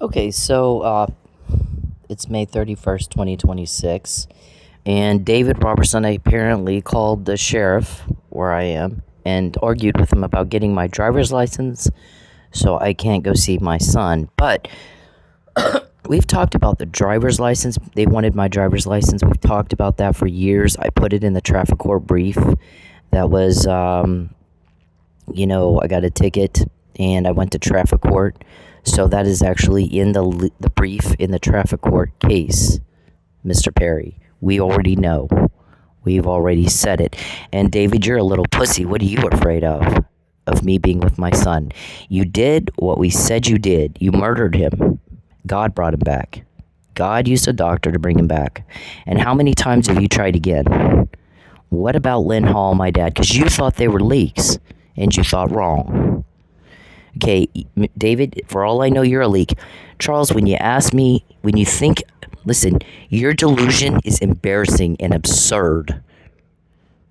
Okay, so it's May 31st, 2026, and David Robertson apparently called the sheriff where I am and argued with him about getting my driver's license so I can't go see my son. But we've talked about the driver's license. They wanted my driver's license. We've talked about that for years. I put it in the traffic court brief. That was, I got a ticket and I went to traffic court. So that is actually in the brief in the traffic court case, Mr. Perry. We already know. We've already said it. And David, you're a little pussy. What are you afraid of? Of me being with my son. You did what we said you did. You murdered him. God brought him back. God used a doctor to bring him back. And how many times have you tried again? What about Lynn Hall, my dad? Because you thought they were leaks, and you thought wrong. Okay, David, for all I know, you're a leak. Charles, when you ask me, when you think, listen, your delusion is embarrassing and absurd.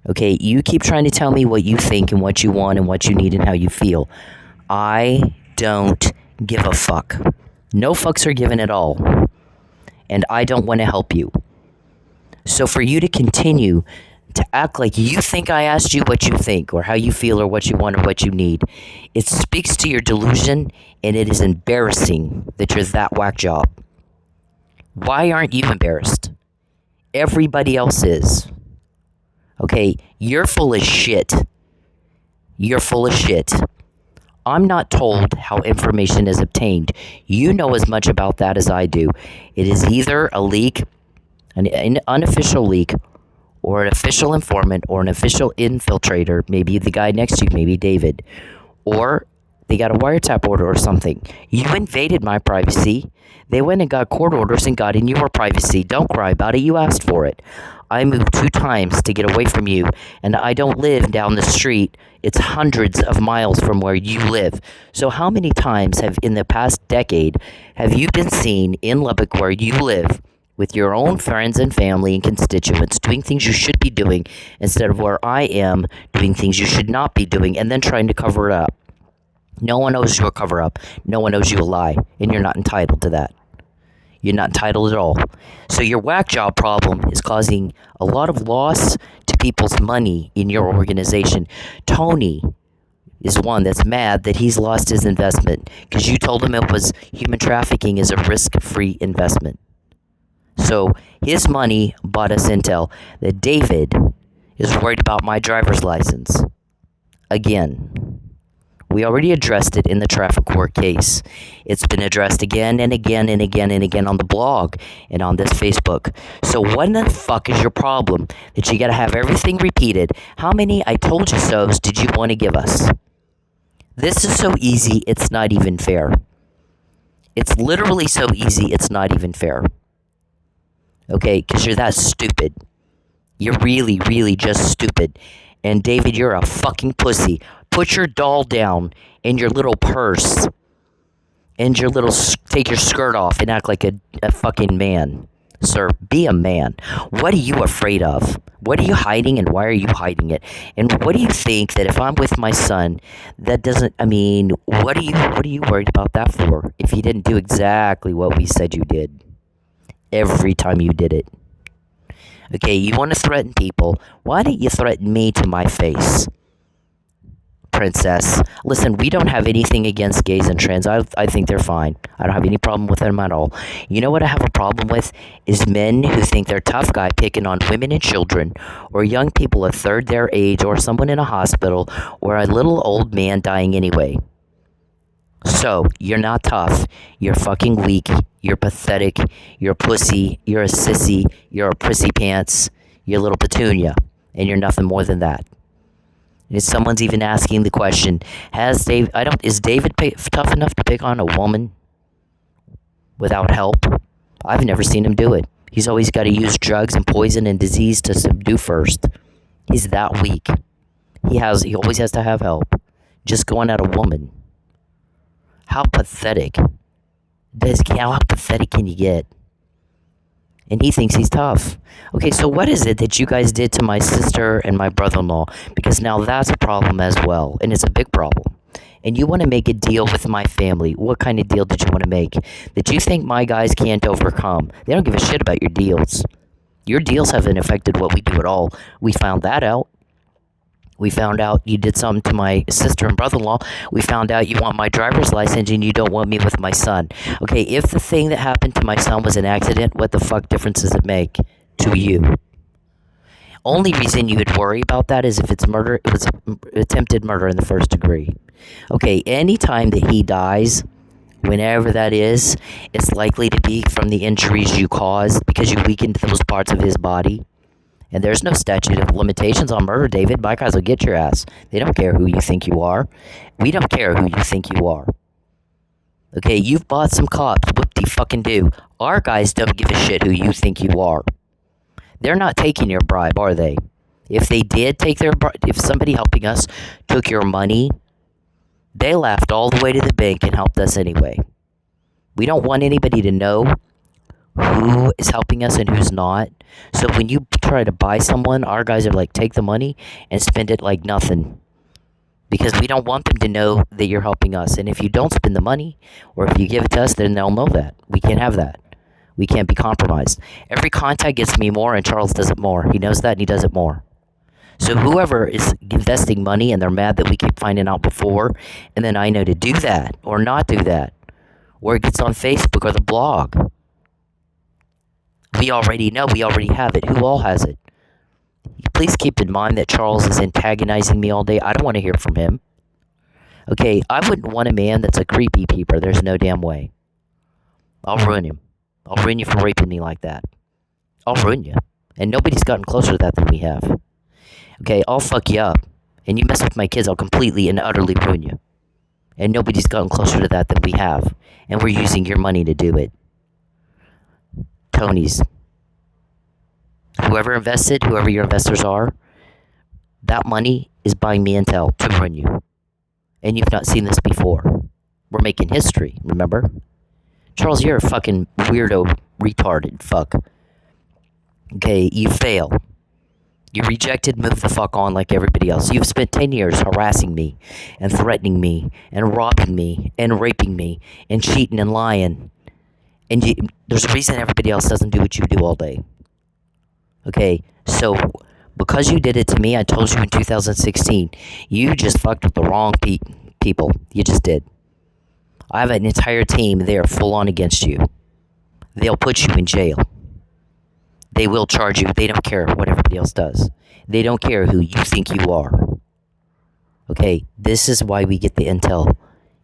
Okay, you keep trying to tell me what you think and what you want and what you need and how you feel. I don't give a fuck. No fucks are given at all. And I don't want to help you. So for you to continue to act like you think I asked you what you think or how you feel or what you want or what you need, it speaks to your delusion, and it is embarrassing that you're that whack job. Why aren't you embarrassed? Everybody else is. Okay, you're full of shit. You're full of shit. I'm not told how information is obtained. You know as much about that as I do. It is either a leak, an unofficial leak, or an official informant, or an official infiltrator, maybe the guy next to you, maybe David, or they got a wiretap order or something. You invaded my privacy. They went and got court orders and got in your privacy. Don't cry about it. You asked for it. I moved 2 times to get away from you, and I don't live down the street. It's hundreds of miles from where you live. So how many times in the past decade have you been seen in Lubbock where you live with your own friends and family and constituents doing things you should be doing instead of where I am doing things you should not be doing and then trying to cover it up? No one owes you a cover up. No one owes you a lie, and you're not entitled to that. You're not entitled at all. So your whack job problem is causing a lot of loss to people's money in your organization. Tony is one that's mad that he's lost his investment because you told him it was human trafficking is a risk-free investment. So his money bought us intel that David is worried about my driver's license. Again. We already addressed it in the traffic court case. It's been addressed again and again and again and again on the blog and on this Facebook. So what in the fuck is your problem that you gotta have everything repeated? How many I told you so's did you want to give us? This is so easy, it's not even fair. It's literally so easy, it's not even fair. Okay, because you're that stupid. You're really, really just stupid. And David, you're a fucking pussy. Put your doll down in your little purse and take your skirt off and act like a fucking man. Sir, be a man. What are you afraid of? What are you hiding, and why are you hiding it? And what do you think that if I'm with my son, that doesn't, what are you worried about that for? If you didn't do exactly what we said you did every time you did it. Okay, you want to threaten people. Why don't you threaten me to my face? Princess. Listen, we don't have anything against gays and trans. I think they're fine. I don't have any problem with them at all. You know what I have a problem with? Is men who think they're tough guy picking on women and children, or young people a third their age, or someone in a hospital, or a little old man dying anyway. So, you're not tough. You're fucking weak. You're pathetic. You're a pussy. You're a sissy. You're a prissy pants. You're a little petunia. And you're nothing more than that. If someone's even asking the question, is David tough enough to pick on a woman without help? I've never seen him do it. He's always got to use drugs and poison and disease to subdue first. He's that weak. He always has to have help. Just going at a woman. How pathetic. How pathetic can you get? And he thinks he's tough. Okay, so what is it that you guys did to my sister and my brother-in-law? Because now that's a problem as well, and it's a big problem. and you want to make a deal with my family. What kind of deal did you want to make that you think my guys can't overcome? They don't give a shit about your deals. Your deals haven't affected what we do at all. We found that out. We found out you did something to my sister and brother-in-law. We found out you want my driver's license and you don't want me with my son. Okay, if the thing that happened to my son was an accident, what the fuck difference does it make to you? Only reason you would worry about that is if it's murder, it was attempted murder in the first degree. Okay, anytime that he dies, whenever that is, it's likely to be from the injuries you caused because you weakened those parts of his body. And there's no statute of limitations on murder, David. My guys will get your ass. They don't care who you think you are. We don't care who you think you are. Okay, you've bought some cops. Whoop-de-fucking-do. Our guys don't give a shit who you think you are. They're not taking your bribe, are they? If they did take their bribe, if somebody helping us took your money, they laughed all the way to the bank and helped us anyway. We don't want anybody to know who is helping us and who's not. So when you try to buy someone, our guys are like, take the money and spend it like nothing. Because we don't want them to know that you're helping us. And if you don't spend the money, or if you give it to us, then they'll know that. We can't have that. We can't be compromised. Every contact gets me more, and Charles does it more. He knows that, and he does it more. So whoever is investing money, and they're mad that we keep finding out before, and then I know to do that, or not do that, or it gets on Facebook or the blog. We already know. We already have it. Who all has it? Please keep in mind that Charles is antagonizing me all day. I don't want to hear from him. Okay, I wouldn't want a man that's a creepy peeper. There's no damn way. I'll ruin him. I'll ruin you for raping me like that. I'll ruin you. And nobody's gotten closer to that than we have. Okay, I'll fuck you up. And you mess with my kids, I'll completely and utterly ruin you. And nobody's gotten closer to that than we have. And we're using your money to do it. Tony's. Whoever invested, whoever your investors are, that money is buying me intel to ruin you. And you've not seen this before. We're making history, remember? Charles, you're a fucking weirdo, retarded fuck. Okay, you fail. You rejected, move the fuck on like everybody else. You've spent 10 years harassing me, and threatening me, and robbing me, and raping me, and cheating and lying. And there's a reason everybody else doesn't do what you do all day. Okay, so because you did it to me, I told you in 2016, you just fucked with the wrong people. You just did. I have an entire team there full on against you. They'll put you in jail. They will charge you. They don't care what everybody else does. They don't care who you think you are. Okay, this is why we get the intel,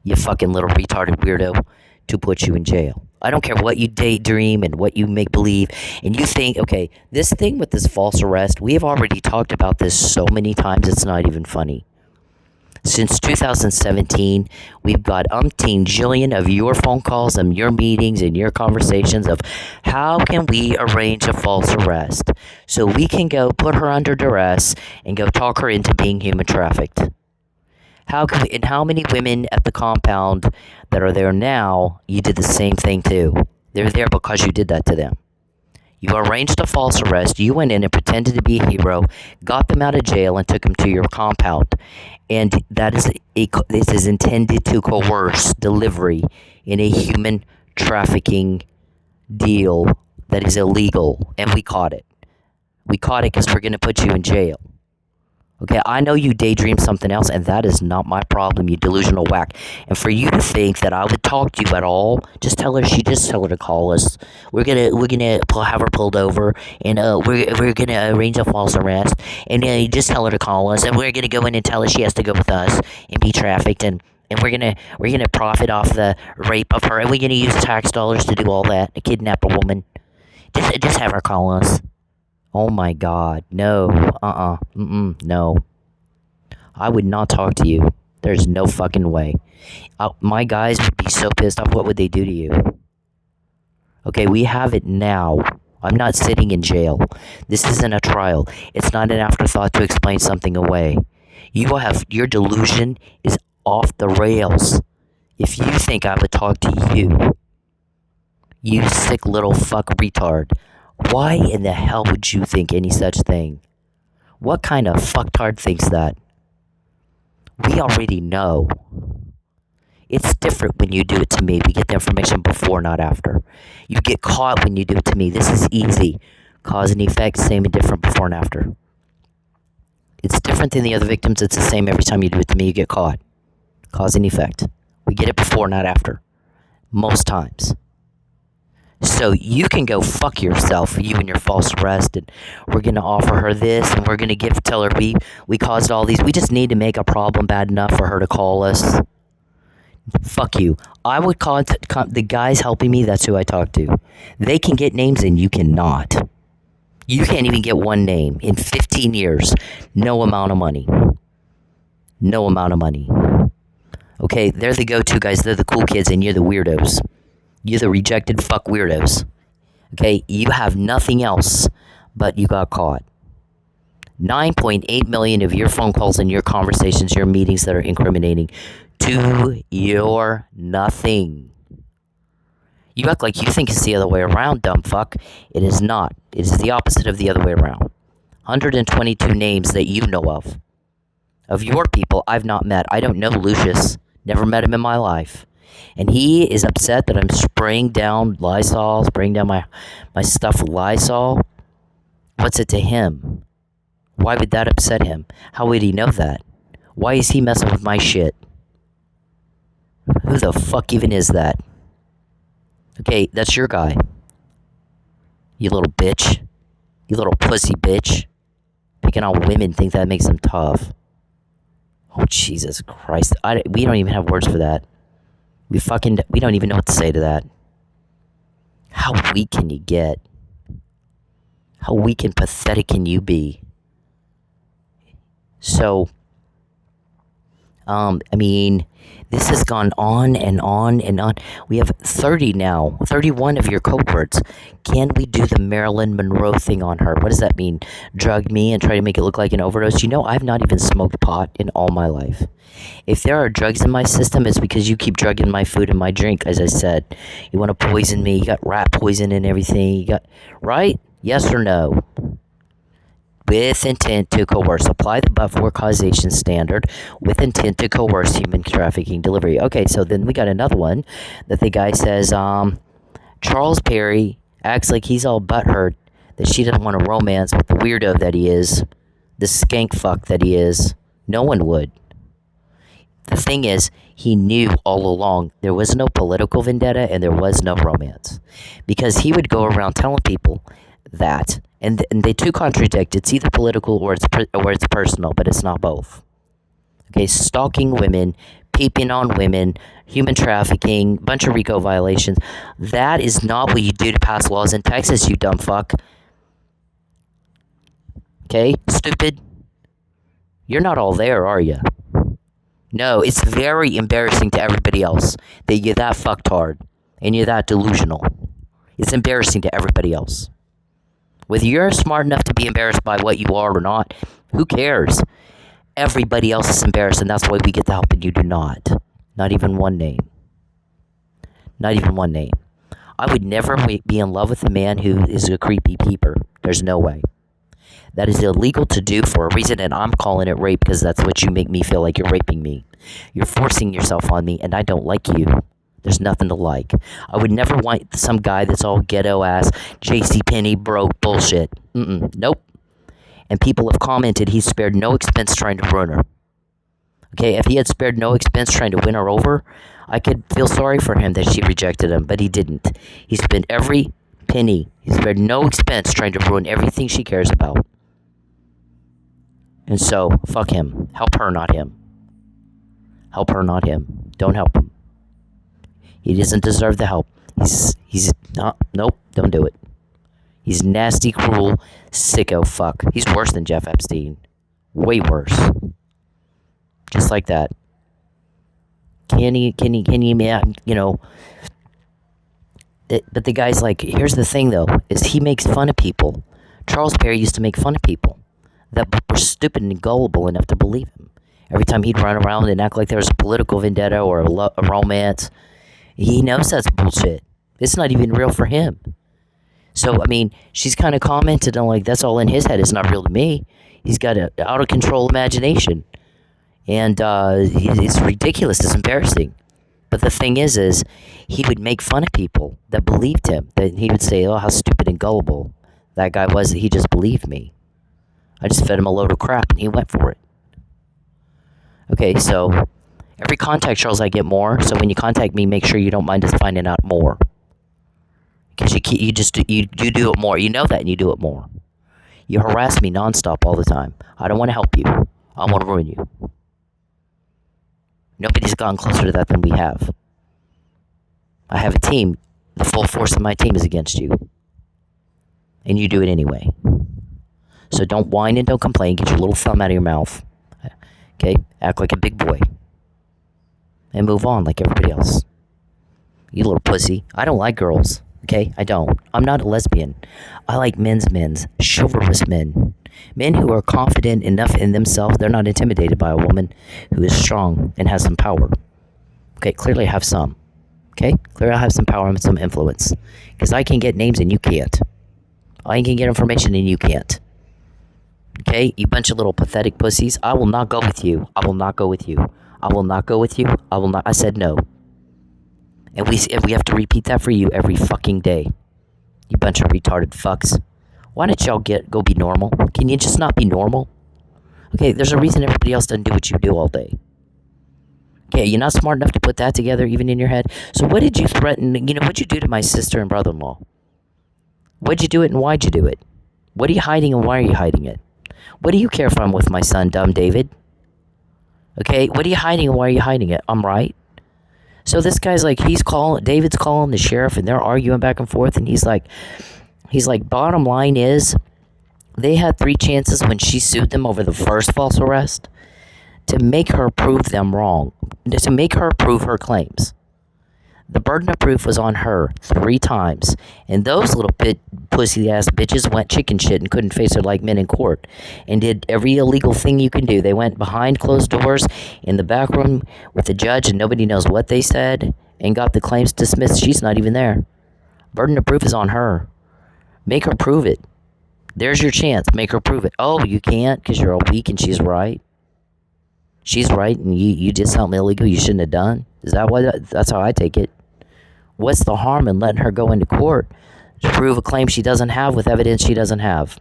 you fucking little retarded weirdo, to put you in jail. I don't care what you daydream and what you make believe. And you think, okay, this thing with this false arrest, we have already talked about this so many times, it's not even funny. Since 2017, we've got umpteen jillion of your phone calls and your meetings and your conversations of how can we arrange a false arrest so we can go put her under duress and go talk her into being human trafficked. How can we, and how many women at the compound that are there now, you did the same thing to? They're there because you did that to them. You arranged a false arrest, you went in and pretended to be a hero, got them out of jail and took them to your compound. And this is intended to coerce delivery in a human trafficking deal that is illegal. And we caught it. We caught it because we're going to put you in jail. Okay, I know you daydream something else, and that is not my problem, you delusional whack. And for you to think that I would talk to you at all, just tell her to call us. We're gonna have her pulled over, and we're gonna arrange a false arrest, and just tell her to call us, and we're gonna go in and tell her she has to go with us and be trafficked, and we're gonna profit off the rape of her, and we're gonna use tax dollars to do all that, to kidnap a woman. Just have her call us. Oh my God, no, no. I would not talk to you. There's no fucking way. My guys would be so pissed off. What would they do to you? Okay, we have it now. I'm not sitting in jail. This isn't a trial. It's not an afterthought to explain something away. Your delusion is off the rails. If you think I would talk to you, you sick little fuck retard. Why in the hell would you think any such thing? What kind of fucktard thinks that? We already know. It's different when you do it to me. We get the information before, not after. You get caught when you do it to me. This is easy. Cause and effect, same and different before and after. It's different than the other victims. It's the same every time you do it to me. You get caught. Cause and effect. We get it before, not after. Most times. So you can go fuck yourself, you and your false arrest, and we're going to offer her this, and we're going to tell her we caused all these. We just need to make a problem bad enough for her to call us. Fuck you. I would contact the guys helping me. That's who I talk to. They can get names and you cannot. You can't even get one name in 15 years. No amount of money. No amount of money. Okay, they're the go-to guys. They're the cool kids, and you're the weirdos. You're the rejected fuck weirdos. Okay, you have nothing else, but you got caught. 9.8 million of your phone calls and your conversations, your meetings that are incriminating to your nothing. You act like you think it's the other way around, dumb fuck. It is not. It is the opposite of the other way around. 122 names that you know of. Of your people I've not met. I don't know Lucius. Never met him in my life. And he is upset that I'm spraying down Lysol, spraying down my stuff with Lysol. What's it to him? Why would that upset him? How would he know that? Why is he messing with my shit? Who the fuck even is that? Okay, that's your guy. You little bitch. You little pussy bitch. Picking on women, think that makes them tough. Oh, Jesus Christ. We don't even have words for that. We don't even know what to say to that. How weak can you get? How weak and pathetic can you be? So, this has gone on and on and on. We have 31 of your cohorts. Can we do the Marilyn Monroe thing on her? What does that mean? Drug me and try to make it look like an overdose? You know, I've not even smoked pot in all my life. If there are drugs in my system, it's because you keep drugging my food and my drink, as I said. You want to poison me. You got rat poison and everything. Right? Yes or no? With intent to coerce. Apply the but-for causation standard with intent to coerce human trafficking delivery. Okay, so then we got another one that the guy says, Charles Perry acts like he's all butthurt that she doesn't want a romance with the weirdo that he is, the skank fuck that he is. No one would. The thing is, he knew all along there was no political vendetta and there was no romance. Because he would go around telling people that, and they two contradict. It's either political or it's personal, but it's not both. Okay, stalking women, peeping on women, human trafficking, bunch of RICO violations. That is not what you do to pass laws in Texas, you dumb fuck. Okay, stupid. You're not all there, are you? No, it's very embarrassing to everybody else that you're that fucktard and you're that delusional. It's embarrassing to everybody else. Whether you're smart enough to be embarrassed by what you are or not, who cares? Everybody else is embarrassed, and that's why we get the help and you do not. Not even one name. Not even one name. I would never be in love with a man who is a creepy peeper. There's no way. That is illegal to do for a reason, and I'm calling it rape because that's what you make me feel like you're raping me. You're forcing yourself on me, and I don't like you. There's nothing to like. I would never want some guy that's all ghetto-ass, JCPenney broke bullshit. Nope. And people have commented he spared no expense trying to ruin her. Okay, if he had spared no expense trying to win her over, I could feel sorry for him that she rejected him, but he didn't. He spent every penny. He spared no expense trying to ruin everything she cares about. And so, fuck him. Help her, not him. Help her, not him. Don't help him. He doesn't deserve the help. He's not, nope, don't do it. He's nasty, cruel, sicko fuck. He's worse than Jeff Epstein. Way worse. Just like that. Can he, you know, but the guy's like, here's the thing though, is he makes fun of people. Charles Perry used to make fun of people that were stupid and gullible enough to believe him. Every time he'd run around and act like there was a political vendetta or a romance, he knows that's bullshit. It's not even real for him. So, I mean, she's kind of commented on like, that's all in his head. It's not real to me. He's got an out-of-control imagination. And it's ridiculous. It's embarrassing. But the thing is he would make fun of people that believed him. That he would say, "Oh, how stupid and gullible that guy was that he just believed me. I just fed him a load of crap and he went for it." Okay, so every contact, Charles, I get more. So when you contact me, make sure you don't mind us finding out more. Because you do it more. You know that and you do it more. You harass me nonstop all the time. I don't want to help you. I want to ruin you. Nobody's gone closer to that than we have. I have a team. The full force of my team is against you. And you do it anyway. So don't whine and don't complain. Get your little thumb out of your mouth. Okay? Act like a big boy. And move on like everybody else. You little pussy. I don't like girls. Okay? I don't. I'm not a lesbian. I like men's, chivalrous men. Men who are confident enough in themselves, they're not intimidated by a woman who is strong and has some power. Okay, clearly I have some. Okay? Clearly I have some power and some influence. Because I can get names and you can't. I can get information and you can't. Okay? You bunch of little pathetic pussies. I will not go with you. I will not go with you. I will not go with you. I will not. I said no. And we have to repeat that for you every fucking day. You bunch of retarded fucks. Why don't y'all go be normal? Can you just not be normal? Okay, there's a reason everybody else doesn't do what you do all day. Okay, you're not smart enough to put that together even in your head. So what did you threaten? What'd you do to my sister and brother-in-law? What'd you do it and why'd you do it? What are you hiding and why are you hiding it? What do you care if I'm with my son, dumb David? Okay, what are you hiding and why are you hiding it? I'm right. So this guy's like, David's calling the sheriff and they're arguing back and forth and he's like, bottom line is, they had 3 chances when she sued them over the first false arrest to make her prove them wrong, to make her prove her claims. The burden of proof was on her 3 times, and those little pussy-ass bitches went chicken shit and couldn't face her like men in court, and did every illegal thing you can do. They went behind closed doors in the back room with the judge, and nobody knows what they said, and got the claims dismissed. She's not even there. Burden of proof is on her. Make her prove it. There's your chance. Make her prove it. Oh, you can't because you're all weak and she's right. She's right and you did something illegal you shouldn't have done. Is that why? That's how I take it. What's the harm in letting her go into court to prove a claim she doesn't have with evidence she doesn't have?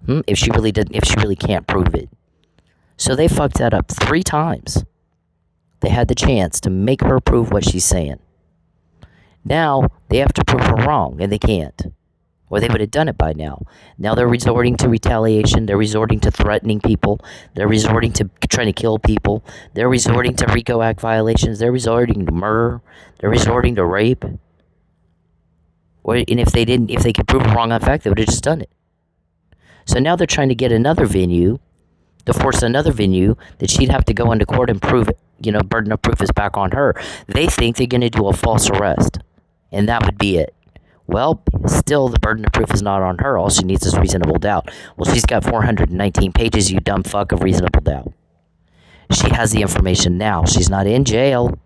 If she really can't prove it. So they fucked that up 3 times. They had the chance to make her prove what she's saying. Now they have to prove her wrong and they can't. Or they would have done it by now. Now they're resorting to retaliation. They're resorting to threatening people. They're resorting to trying to kill people. They're resorting to RICO Act violations. They're resorting to murder. They're resorting to rape. And if they could prove it wrong on fact, they would have just done it. So now they're trying to get another venue, to force another venue that she'd have to go into court and prove it. Burden of proof is back on her. They think they're going to do a false arrest. And that would be it. Well, still, the burden of proof is not on her. All she needs is reasonable doubt. Well, she's got 419 pages, you dumb fuck, of reasonable doubt. She has the information now. She's not in jail.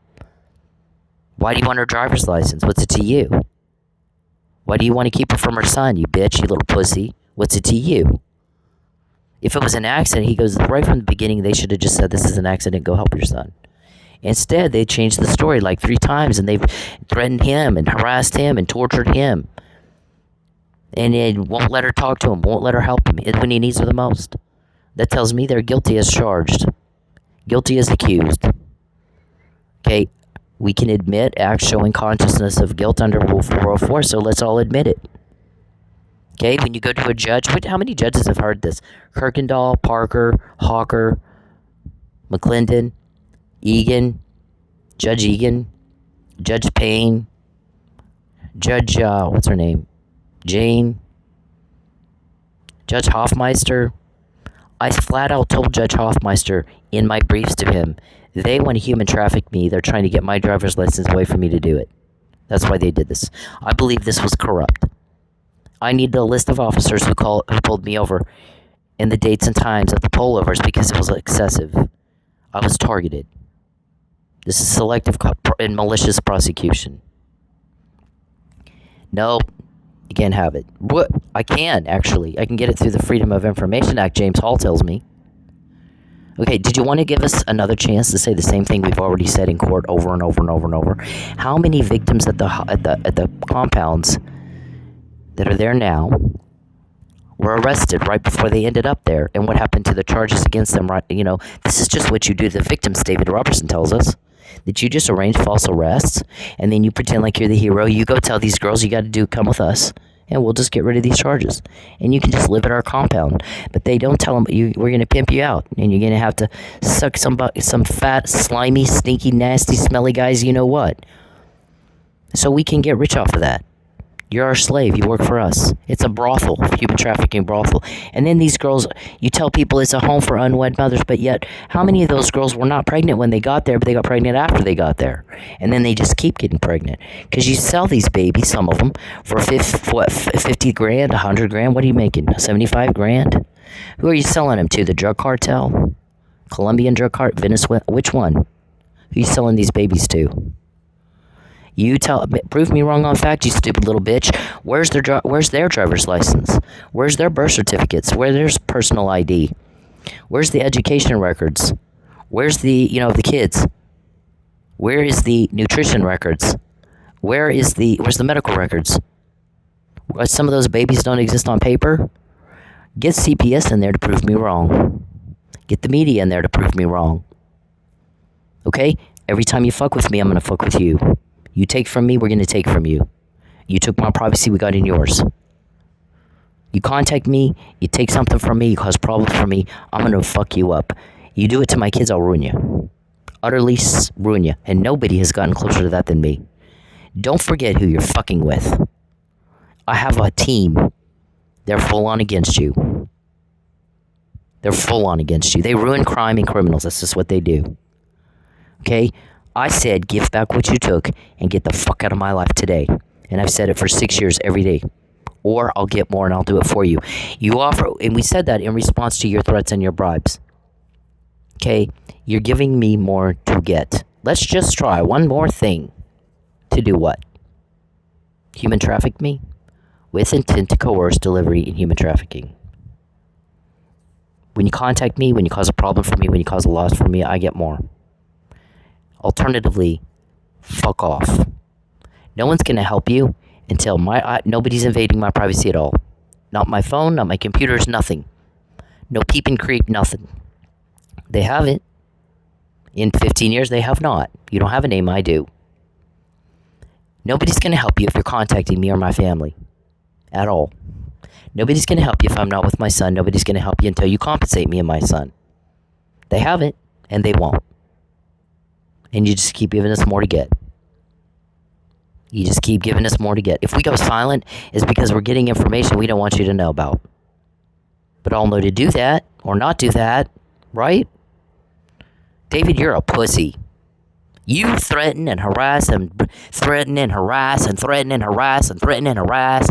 Why do you want her driver's license? What's it to you? Why do you want to keep her from her son, you bitch, you little pussy? What's it to you? If it was an accident, he goes, right from the beginning, they should have just said, this is an accident, go help your son. Instead, they changed the story like 3 times, and they've threatened him and harassed him and tortured him. And it won't let her talk to him, won't let her help him when he needs her the most. That tells me they're guilty as charged. Guilty as accused. Okay, we can admit acts showing consciousness of guilt under Rule 404, so let's all admit it. Okay, when you go to a judge, how many judges have heard this? Kirkendall, Parker, Hawker, McClendon, Egan, Judge Payne, Judge, what's her name? Jane, Judge Hoffmeister. I flat out told Judge Hoffmeister in my briefs to him, they want to human traffic me. They're trying to get my driver's license away from me to do it. That's why they did this. I believe this was corrupt. I need the list of officers who pulled me over and the dates and times of the pullovers because it was excessive. I was targeted. This is selective and malicious prosecution. No, you can't have it. What? I can, actually. I can get it through the Freedom of Information Act, James Hall tells me. Okay, did you want to give us another chance to say the same thing we've already said in court over and over and over and over? How many victims at the compounds that are there now were arrested right before they ended up there, and what happened to the charges against them? Right, this is just what you do to the victims. David Robertson tells us that you just arrange false arrests, and then you pretend like you're the hero. You go tell these girls you got to come with us, and we'll just get rid of these charges, and you can just live at our compound. But they don't tell them we're going to pimp you out, and you're going to have to suck some fat, slimy, stinky, nasty, smelly guys. You know what? So we can get rich off of that. You're our slave. You work for us. It's a brothel, human trafficking brothel. And then these girls, you tell people it's a home for unwed mothers, but yet how many of those girls were not pregnant when they got there, but they got pregnant after they got there? And then they just keep getting pregnant. Because you sell these babies, some of them, for 50 grand, 100 grand. What are you making? 75 grand? Who are you selling them to? The drug cartel? Colombian drug cartel? Venezuela? Which one? Who are you selling these babies to? Prove me wrong on fact, you stupid little bitch. Where's their driver's license? Where's their birth certificates? Where's their personal ID? Where's the education records? Where's the kids? Where is the nutrition records? Where's the medical records? Some of those babies don't exist on paper. Get CPS in there to prove me wrong. Get the media in there to prove me wrong. Okay? Every time you fuck with me, I'm gonna fuck with you. You take from me, we're going to take from you. You took my privacy, we got in yours. You contact me, you take something from me, you cause problems for me, I'm going to fuck you up. You do it to my kids, I'll ruin you. Utterly ruin you. And nobody has gotten closer to that than me. Don't forget who you're fucking with. I have a team. They're full on against you. They're full on against you. They ruin crime and criminals. That's just what they do. Okay? I said, give back what you took and get the fuck out of my life today. And I've said it for 6 years every day. Or I'll get more and I'll do it for you. You offer, and we said that in response to your threats and your bribes. Okay, you're giving me more to get. Let's just try one more thing. To do what? Human traffic me? With intent to coerce delivery in human trafficking. When you contact me, when you cause a problem for me, when you cause a loss for me, I get more. Alternatively, fuck off. No one's going to help you until nobody's invading my privacy at all. Not my phone, not my computers, nothing. No peep and creep, nothing. They haven't. In 15 years, they have not. You don't have a name, I do. Nobody's going to help you if you're contacting me or my family. At all. Nobody's going to help you if I'm not with my son. Nobody's going to help you until you compensate me and my son. They haven't, and they won't. And you just keep giving us more to get. You just keep giving us more to get. If we go silent, it's because we're getting information we don't want you to know about. But I'll know to do that, or not do that, right? David, you're a pussy. You threaten and harass and threaten and harass and threaten and harass and threaten and harass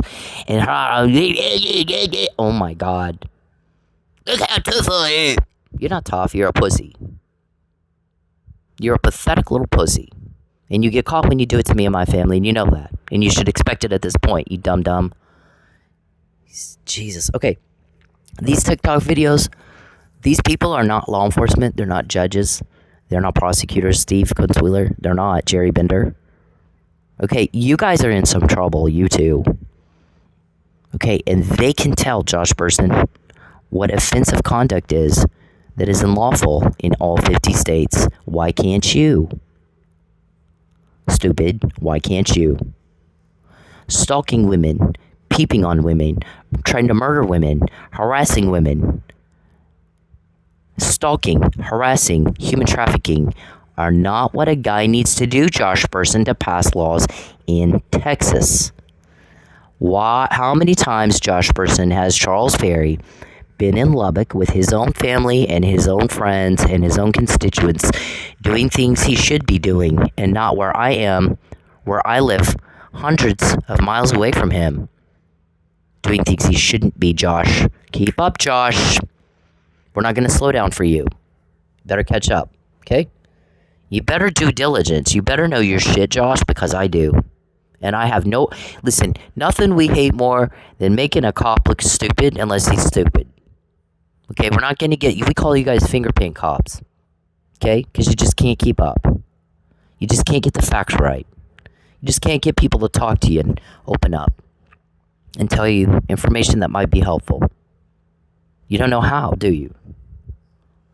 and oh my God. Look how tough I am. You're not tough, you're a pussy. You're a pathetic little pussy. And you get caught when you do it to me and my family, and you know that. And you should expect it at this point, you dum-dum. Jesus. Okay. These TikTok videos, these people are not law enforcement. They're not judges. They're not prosecutors. Steve Kunzweiler. They're not Jerry Bender. Okay, you guys are in some trouble, you too. Okay, and they can tell Josh Burson what offensive conduct is that is unlawful in all 50 states. Why can't you? Stupid. Why can't you? Stalking women, peeping on women, trying to murder women, harassing women. Stalking, harassing, human trafficking are not what a guy needs to do, Josh Burson, to pass laws in Texas. Why? How many times, Josh Burson, has Charles Perry been in Lubbock with his own family and his own friends and his own constituents doing things he should be doing and not where I am, where I live hundreds of miles away from him, doing things he shouldn't be, Josh. Keep up, Josh. We're not going to slow down for you. Better catch up, okay? You better do diligence. You better know your shit, Josh, because I do. And I have no... Listen, nothing we hate more than making a cop look stupid unless he's stupid. Okay, we're not going to get you. We call you guys fingerprint cops. Okay, because you just can't keep up. You just can't get the facts right. You just can't get people to talk to you and open up and tell you information that might be helpful. You don't know how, do you?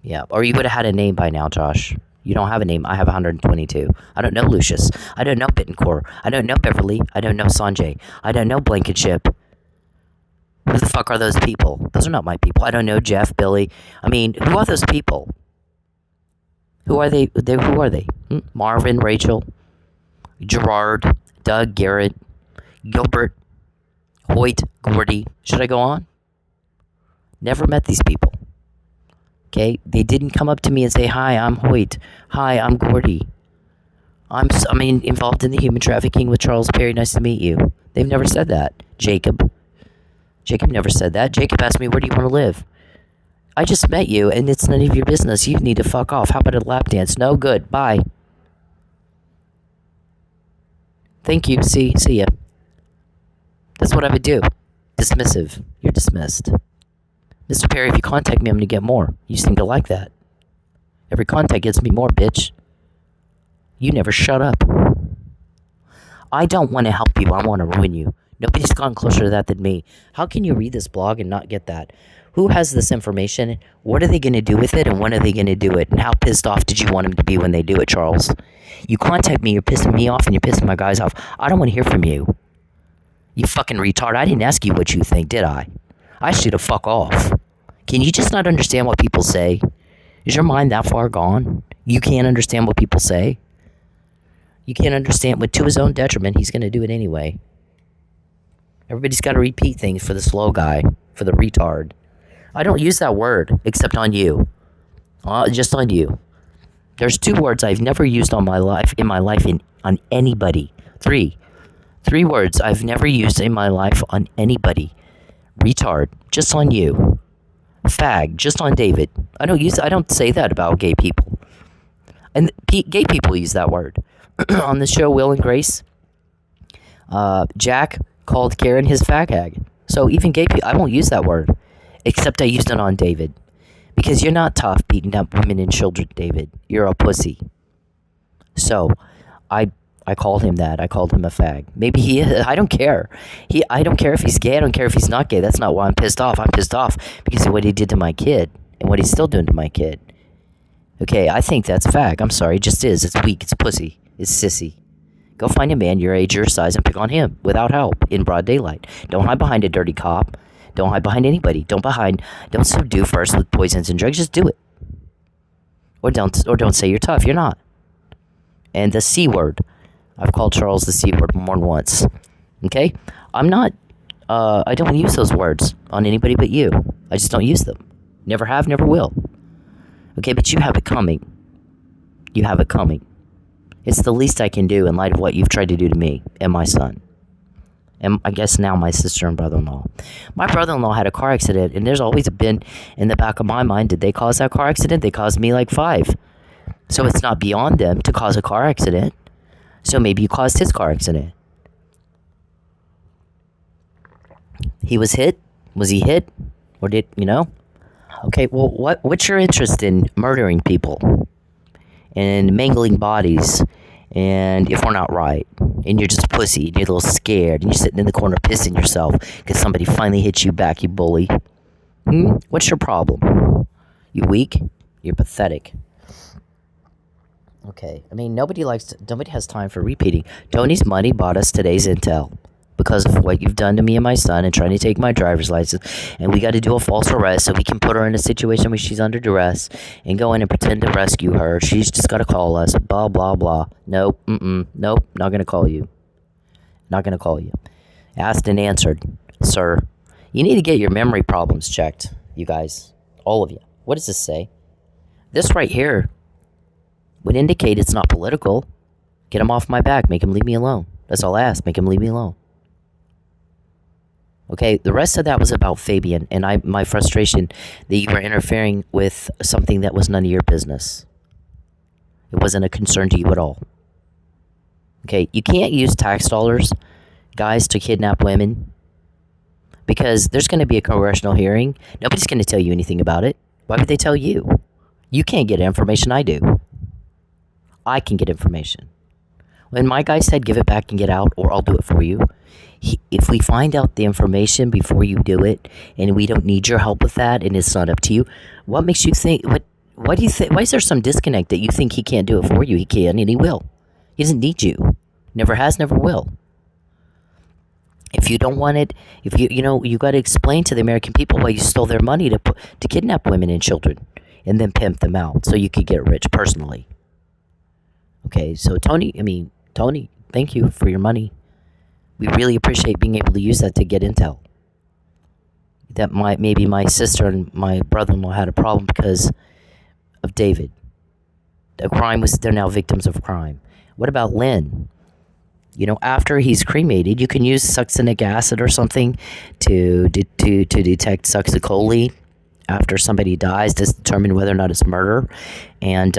Yeah, or you would have had a name by now, Josh. You don't have a name. I have 122. I don't know Lucius. I don't know Bittencourt. I don't know Beverly. I don't know Sanjay. I don't know Blankenship. Who the fuck are those people? Those are not my people. I don't know Jeff, Billy. I mean, who are those people? Who are they? Who are they? Marvin, Rachel, Gerard, Doug, Garrett, Gilbert, Hoyt, Gordy. Should I go on? Never met these people. Okay? They didn't come up to me and say, "Hi, I'm Hoyt. Hi, I'm Gordy. I'm involved in the human trafficking with Charles Perry. Nice to meet you." They've never said that. Jacob never said that. Jacob asked me, "Where do you want to live?" I just met you, and it's none of your business. You need to fuck off. How about a lap dance? No good. Bye. Thank you. See ya. That's what I would do. Dismissive. You're dismissed. Mr. Perry, if you contact me, I'm going to get more. You seem to like that. Every contact gets me more, bitch. You never shut up. I don't want to help you. I want to ruin you. Nobody's gone closer to that than me. How can you read this blog and not get that? Who has this information? What are they going to do with it? And when are they going to do it? And how pissed off did you want them to be when they do it, Charles? You contact me, you're pissing me off, and you're pissing my guys off. I don't want to hear from you. You fucking retard. I didn't ask you what you think, did I? I asked you to fuck off. Can you just not understand what people say? Is your mind that far gone? You can't understand what people say? You can't understand, but to his own detriment, he's going to do it anyway. Everybody's got to repeat things for the slow guy, for the retard. I don't use that word, except on you. Just on you. There's 2 words I've never used on on anybody. 3 words I've never used in my life on anybody. Retard, just on you. Fag, just on David. I don't say that about gay people. And gay people use that word. On the show Will and Grace, Jack called Karen his fag hag. So even gay people, I won't use that word. Except I used it on David. Because you're not tough beating up women and children, David. You're a pussy. So, I called him that. I called him a fag. Maybe he is. I don't care. I don't care if he's gay. I don't care if he's not gay. That's not why I'm pissed off. I'm pissed off because of what he did to my kid. And what he's still doing to my kid. Okay, I think that's fag. I'm sorry. It just is. It's weak. It's pussy. It's sissy. Go find a man your age, your size, and pick on him without help in broad daylight. Don't hide behind a dirty cop. Don't hide behind anybody. Don't subdue first with poisons and drugs. Just do it. Or don't say you're tough. You're not. And the C word. I've called Charles the C word more than once. Okay? I'm not, I don't use those words on anybody but you. I just don't use them. Never have, never will. Okay, but you have it coming. You have it coming. It's the least I can do in light of what you've tried to do to me and my son. And I guess now my sister and brother-in-law. My brother-in-law had a car accident, and there's always been in the back of my mind, did they cause that car accident? They caused me like 5. So it's not beyond them to cause a car accident. So maybe you caused his car accident. He was hit? Was he hit? Or did, Okay, well, what's your interest in murdering people? And mangling bodies? And if we're not right, and you're just pussy, and you're a little scared, and you're sitting in the corner pissing yourself because somebody finally hit you back, you bully. What's your problem? You weak? You're pathetic. Okay, nobody has time for repeating. Tony's money bought us today's intel because of what you've done to me and my son and trying to take my driver's license. And we got to do a false arrest so we can put her in a situation where she's under duress and go in and pretend to rescue her. She's just got to call us. Blah, blah, blah. Nope. Nope. Not going to call you. Not going to call you. Asked and answered, sir. You need to get your memory problems checked, you guys. All of you. What does this say? This right here would indicate it's not political. Get him off my back. Make him leave me alone. That's all I ask. Make him leave me alone. Okay, the rest of that was about Fabian and my frustration that you were interfering with something that was none of your business. It wasn't a concern to you at all. Okay, you can't use tax dollars, guys, to kidnap women. Because there's going to be a congressional hearing. Nobody's going to tell you anything about it. Why would they tell you? You can't get information I do. I can get information. When my guy said give it back and get out, or I'll do it for you, if we find out the information before you do it, and we don't need your help with that, and it's not up to you, what makes you think, why do you think, why is there some disconnect that you think he can't do it for you? He can, and he will. He doesn't need you. Never has, never will. If you don't want it, if you got to explain to the American people why you stole their money to kidnap women and children, and then pimp them out so you could get rich personally. Okay, so Tony, thank you for your money. We really appreciate being able to use that to get intel. That maybe my sister and my brother-in-law had a problem because of David. They're now victims of crime. What about Lynn? After he's cremated, you can use succinic acid or something to detect succinylcholine after somebody dies to determine whether or not it's murder. And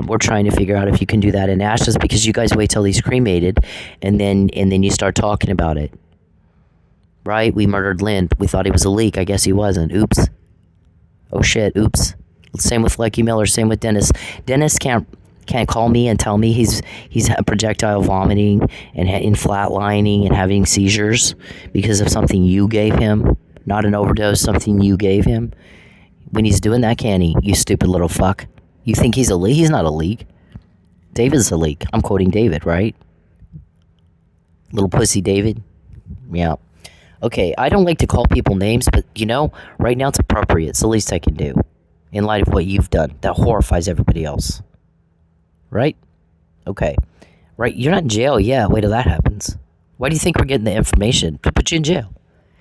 we're trying to figure out if you can do that in ashes, because you guys wait till he's cremated and then you start talking about it. Right? We murdered Lynn. We thought he was a leak. I guess he wasn't. Oops. Oh shit. Oops. Same with Lucky Miller. Same with Dennis. Dennis can't call me and tell me he's projectile vomiting and flatlining and having seizures because of something you gave him. Not an overdose, something you gave him. When he's doing that, can he? You stupid little fuck. You think he's a leak? He's not a leak. David's a leak. I'm quoting David, right? Little pussy David. Yeah. Okay, I don't like to call people names, but right now it's appropriate. It's the least I can do in light of what you've done. That horrifies everybody else. Right? Okay. Right, you're not in jail yet. Wait till that happens. Why do you think we're getting the information to put you in jail?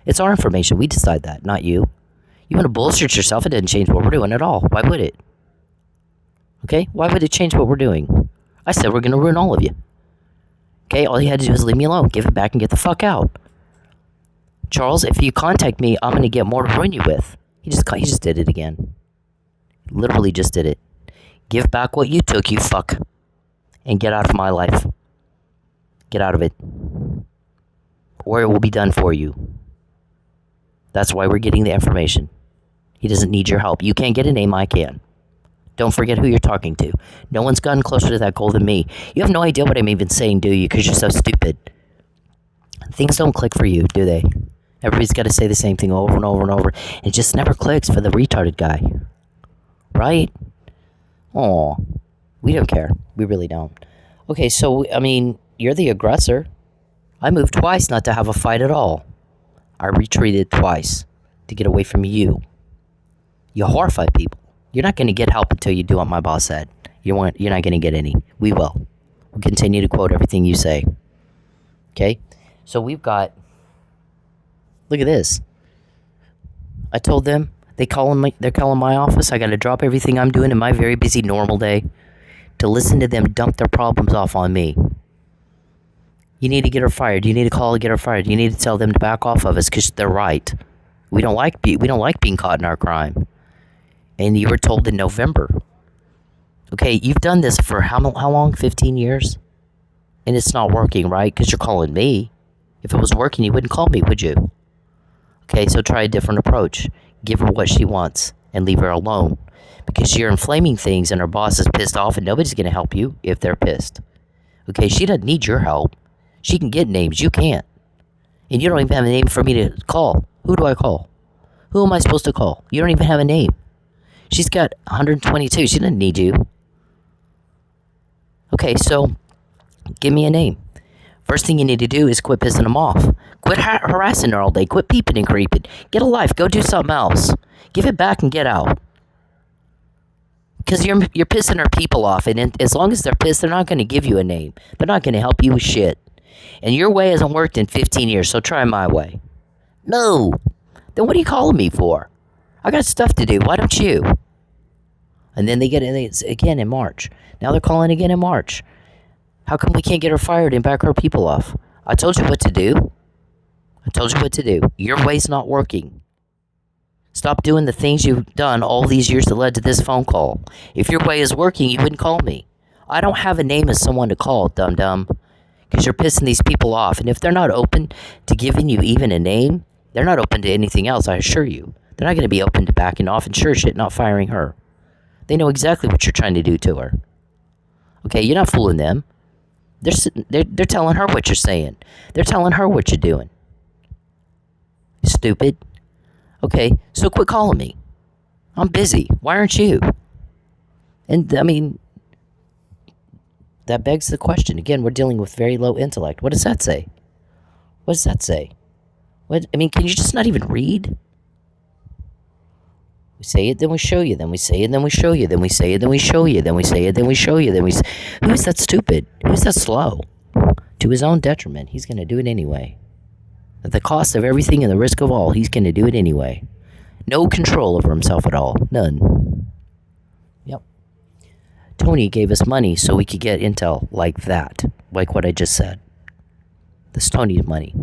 It's our information. We decide that, not you. You want to bullshit yourself, it doesn't change what we're doing at all. Why would it? Okay? Why would it change what we're doing? I said we're going to ruin all of you. Okay? All you had to do is leave me alone. Give it back and get the fuck out. Charles, if you contact me, I'm going to get more to ruin you with. He just did it again. Literally just did it. Give back what you took, you fuck. And get out of my life. Get out of it. Or it will be done for you. That's why we're getting the information. He doesn't need your help. You can't get a name, I can. Don't forget who you're talking to. No one's gotten closer to that goal than me. You have no idea what I'm even saying, do you? Because you're so stupid. Things don't click for you, do they? Everybody's got to say the same thing over and over and over. It just never clicks for the retarded guy. Right? Aw. We don't care. We really don't. Okay, so, you're the aggressor. I moved twice not to have a fight at all. I retreated twice to get away from you. You horrify people. You're not going to get help until you do what my boss said. You're not going to get any. We will. We'll continue to quote everything you say. Okay? So we've got... Look at this. I told them, they're calling my office. I got to drop everything I'm doing in my very busy normal day to listen to them dump their problems off on me. You need to get her fired. You need to call and get her fired. You need to tell them to back off of us because they're right. We don't like being caught in our crime. And you were told in November. Okay, you've done this for how long? 15 years? And it's not working, right? Because you're calling me. If it was working, you wouldn't call me, would you? Okay, so try a different approach. Give her what she wants and leave her alone. Because you're inflaming things and her boss is pissed off and nobody's going to help you if they're pissed. Okay, she doesn't need your help. She can get names. You can't. And you don't even have a name for me to call. Who do I call? Who am I supposed to call? You don't even have a name. She's got 122. She doesn't need you. Okay, so give me a name. First thing you need to do is quit pissing them off. Quit harassing her all day. Quit peeping and creeping. Get a life. Go do something else. Give it back and get out. Because you're pissing her people off. And as long as they're pissed, they're not going to give you a name. They're not going to help you with shit. And your way hasn't worked in 15 years, so try my way. No. Then what are you calling me for? I got stuff to do. Why don't you? And then they get it again in March. Now they're calling again in March. How come we can't get her fired and back her people off? I told you what to do. I told you what to do. Your way's not working. Stop doing the things you've done all these years that led to this phone call. If your way is working, you wouldn't call me. I don't have a name as someone to call, dum-dum. Because you're pissing these people off. And if they're not open to giving you even a name, They're not open to anything else, I assure you. They're not going to be open to backing off and sure shit not firing her. They know exactly what you're trying to do to her. Okay, you're not fooling them. They're telling her what you're saying. They're telling her what you're doing. Stupid. Okay, so quit calling me. I'm busy. Why aren't you? And, I mean, that begs the question. Again, we're dealing with very low intellect. What does that say? What does that say? What, I mean, can you just not even read? We say it, then we show you. Then we say it, then we show you. Then we say it, then we show you. Then we say it, then we show you. Who is that stupid? Who is that slow? To his own detriment, he's going to do it anyway. At the cost of everything and the risk of all, he's going to do it anyway. No control over himself at all. None. Yep. Tony gave us money so we could get intel like that. Like what I just said. This Tony's money.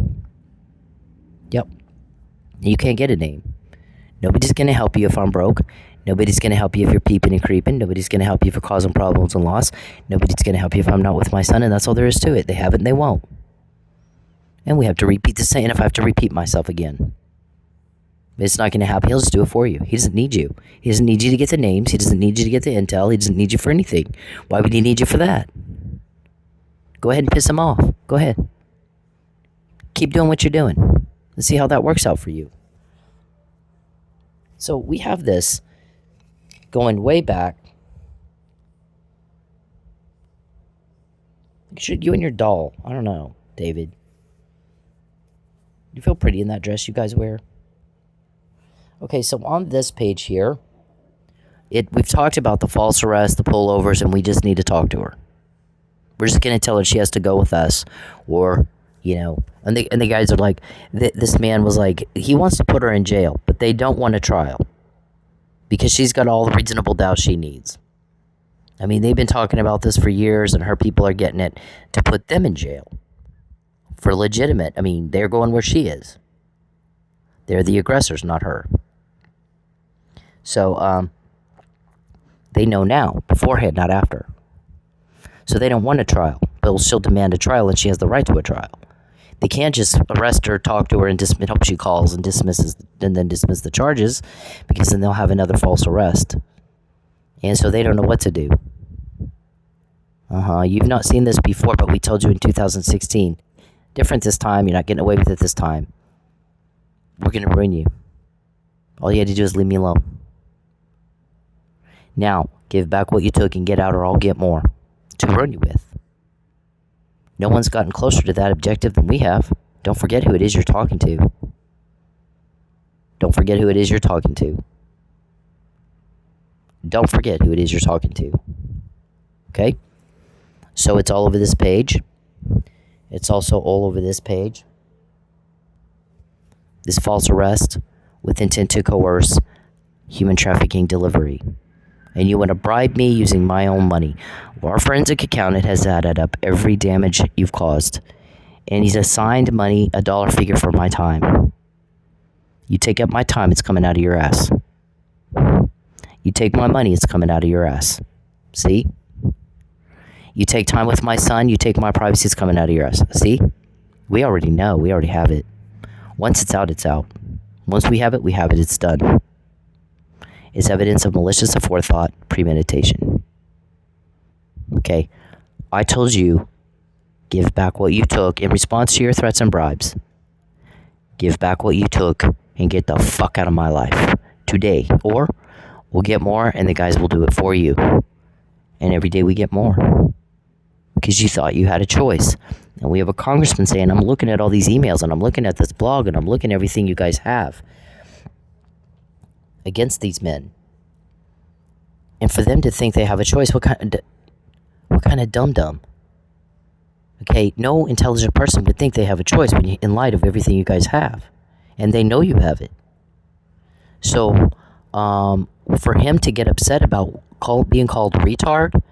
Yep. You can't get a name. Nobody's going to help you if I'm broke. Nobody's going to help you if you're peeping and creeping. Nobody's going to help you if you're causing problems and loss. Nobody's going to help you if I'm not with my son, and that's all there is to it. They haven't and they won't. And we have to repeat the same, and if I have to repeat myself again. It's not going to happen. He'll just do it for you. He doesn't need you. He doesn't need you to get the names. He doesn't need you to get the intel. He doesn't need you for anything. Why would he need you for that? Go ahead and piss him off. Go ahead. Keep doing what you're doing. Let's see how that works out for you. So we have this going way back. You and your doll. I don't know, David. You feel pretty in that dress you guys wear? Okay, so on this page here, we've talked about the false arrest, the pullovers, and we just need to talk to her. We're just going to tell her she has to go with us, or, you know, and the guys are like, this man was like, he wants to put her in jail, but they don't want a trial because she's got all the reasonable doubt she needs. I mean, they've been talking about this for years, and her people are getting it to put them in jail for legitimate. I mean, they're going where she is. They're the aggressors, not her. So, they know now, beforehand, not after. So they don't want a trial. But she'll demand a trial, and she has the right to a trial. They can't just arrest her, talk to her, and hope she calls and then dismiss the charges, because then they'll have another false arrest. And so they don't know what to do. You've not seen this before, but we told you in 2016. Different this time. You're not getting away with it this time. We're going to ruin you. All you had to do is leave me alone. Now, give back what you took and get out, or I'll get more to ruin you with. No one's gotten closer to that objective than we have. Don't forget who it is you're talking to. Don't forget who it is you're talking to. Don't forget who it is you're talking to. Okay? So it's all over this page. It's also all over this page. This false arrest with intent to coerce human trafficking delivery. And you want to bribe me using my own money. Well, our forensic accountant has added up every damage you've caused. And he's assigned money, a dollar figure for my time. You take up my time, it's coming out of your ass. You take my money, it's coming out of your ass. See? You take time with my son, you take my privacy, it's coming out of your ass. See? We already know. We already have it. Once it's out, it's out. Once we have it, it's done. It's evidence of malicious aforethought, premeditation. Okay? I told you, give back what you took in response to your threats and bribes. Give back what you took and get the fuck out of my life today. Or we'll get more and the guys will do it for you. And every day we get more. Because you thought you had a choice. And we have a congressman saying, I'm looking at all these emails and I'm looking at this blog and I'm looking at everything you guys have against these men. And for them to think they have a choice, what kind of dum-dum? Okay, no intelligent person would think they have a choice in light of everything you guys have. And they know you have it. So, for him to get upset about being called retard,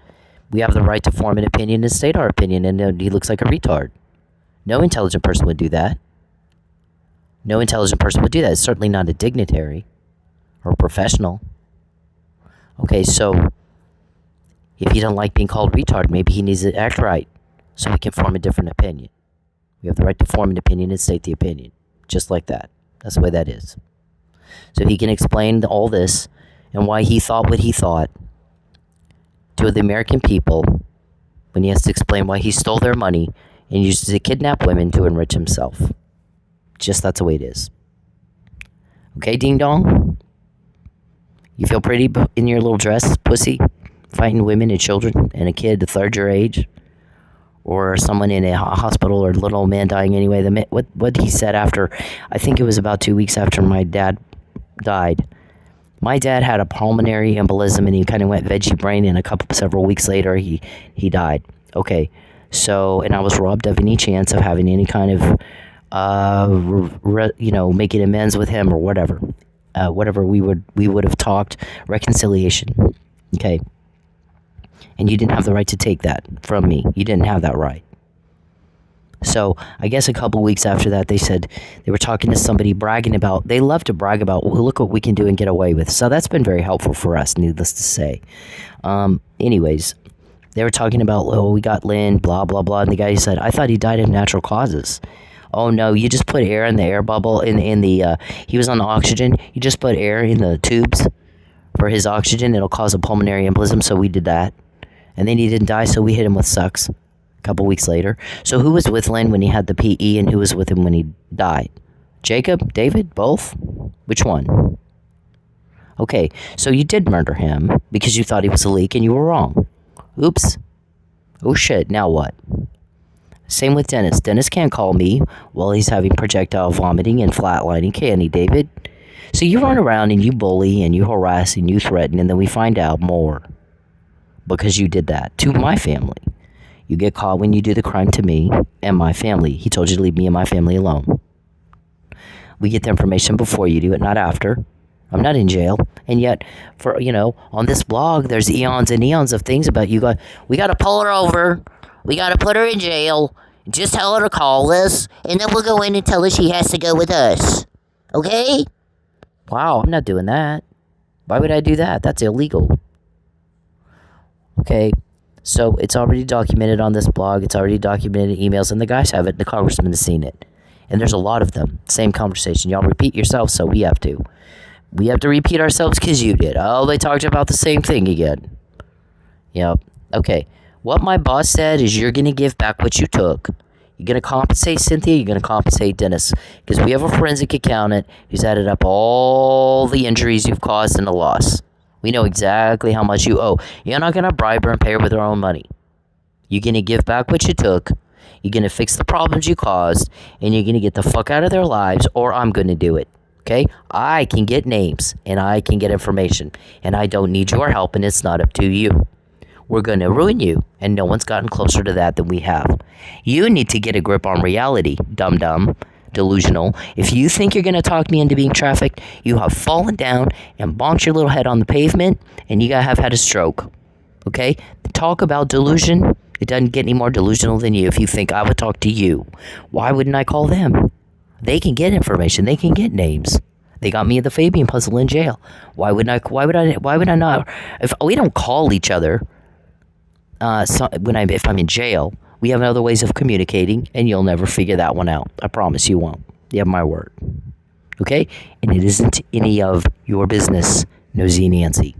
we have the right to form an opinion and state our opinion, and he looks like a retard. No intelligent person would do that. No intelligent person would do that. It's certainly not a dignitary or a professional. Okay, so if he doesn't like being called retard, maybe he needs to act right so we can form a different opinion. We have the right to form an opinion and state the opinion, just like that. That's the way that is. So he can explain all this and why he thought what he thought to the American people when he has to explain why he stole their money and used it to kidnap women to enrich himself. Just that's the way it is. Okay, ding dong? You feel pretty in your little dress, pussy? Fighting women and children and a kid a third your age? Or someone in a hospital or a little old man dying anyway? What he said after, I think it was about 2 weeks after my dad died. My dad had a pulmonary embolism and he kind of went veggie brain, and several weeks later he died. Okay, so, and I was robbed of any chance of having any kind of making amends with him or whatever. Whatever we would have talked, reconciliation. Okay. And you didn't have the right to take that from me. You didn't have that right. So I guess a couple weeks after that, they said they were talking to somebody bragging about, they love to brag about, well, look what we can do and get away with. So that's been very helpful for us, needless to say. Anyways, they were talking about, oh, we got Lynn, blah, blah, blah. And the guy said, I thought he died of natural causes. Oh, no, you just put air in the air bubble, he was on the oxygen. You just put air in the tubes for his oxygen. It'll cause a pulmonary embolism, so we did that. And then he didn't die, so we hit him with sucks a couple weeks later. So who was with Lynn when he had the PE and who was with him when he died? Jacob? David? Both? Which one? Okay, so you did murder him because you thought he was a leak and you were wrong. Oops. Oh shit, now what? Same with Dennis. Dennis can't call me while he's having projectile vomiting and flatlining, can he, David? So you run around and you bully and you harass and you threaten, and then we find out more because you did that to my family. You get caught when you do the crime to me and my family. He told you to leave me and my family alone. We get the information before you do it, not after. I'm not in jail. And yet, on this blog, there's eons and eons of things about you. We got to pull her over. We got to put her in jail. Just tell her to call us, and then we'll go in and tell her she has to go with us. Okay? Wow, I'm not doing that. Why would I do that? That's illegal. Okay, so it's already documented on this blog. It's already documented in emails, and the guys have it, and the congressman has seen it. And there's a lot of them. Same conversation. Y'all repeat yourselves, so we have to. We have to repeat ourselves because you did. Oh, they talked about the same thing again. Yep. Okay. What my boss said is you're going to give back what you took. You're going to compensate Cynthia. You're going to compensate Dennis. Because we have a forensic accountant who's added up all the injuries you've caused and the loss. We know exactly how much you owe. You're not going to bribe her and pay her with her own money. You're going to give back what you took. You're going to fix the problems you caused. And you're going to get the fuck out of their lives, or I'm going to do it. Okay? I can get names. And I can get information. And I don't need your help, and it's not up to you. We're going to ruin you. And no one's gotten closer to that than we have. You need to get a grip on reality, dum-dum. Delusional. If you think you're going to talk me into being trafficked, you have fallen down and bonked your little head on the pavement, and you have had a stroke. Okay? Talk about delusion. It doesn't get any more delusional than you if you think I would talk to you. Why wouldn't I call them? They can get information. They can get names. They got me at the Fabian puzzle in jail. Why would I not? If we don't call each other, if I'm in jail, we have other ways of communicating, and you'll never figure that one out. I promise you won't. You have my word. Okay? And it isn't any of your business, Nosy Nancy.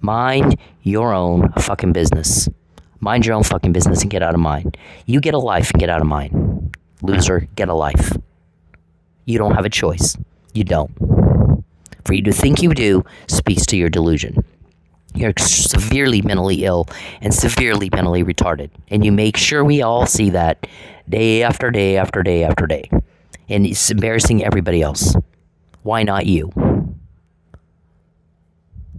Mind your own fucking business. Mind your own fucking business and get out of mine. You get a life and get out of mine. Loser, get a life. You don't have a choice. You don't. For you to think you do speaks to your delusion. You're severely mentally ill and severely mentally retarded. And you make sure we all see that day after day after day after day. And it's embarrassing everybody else. Why not you?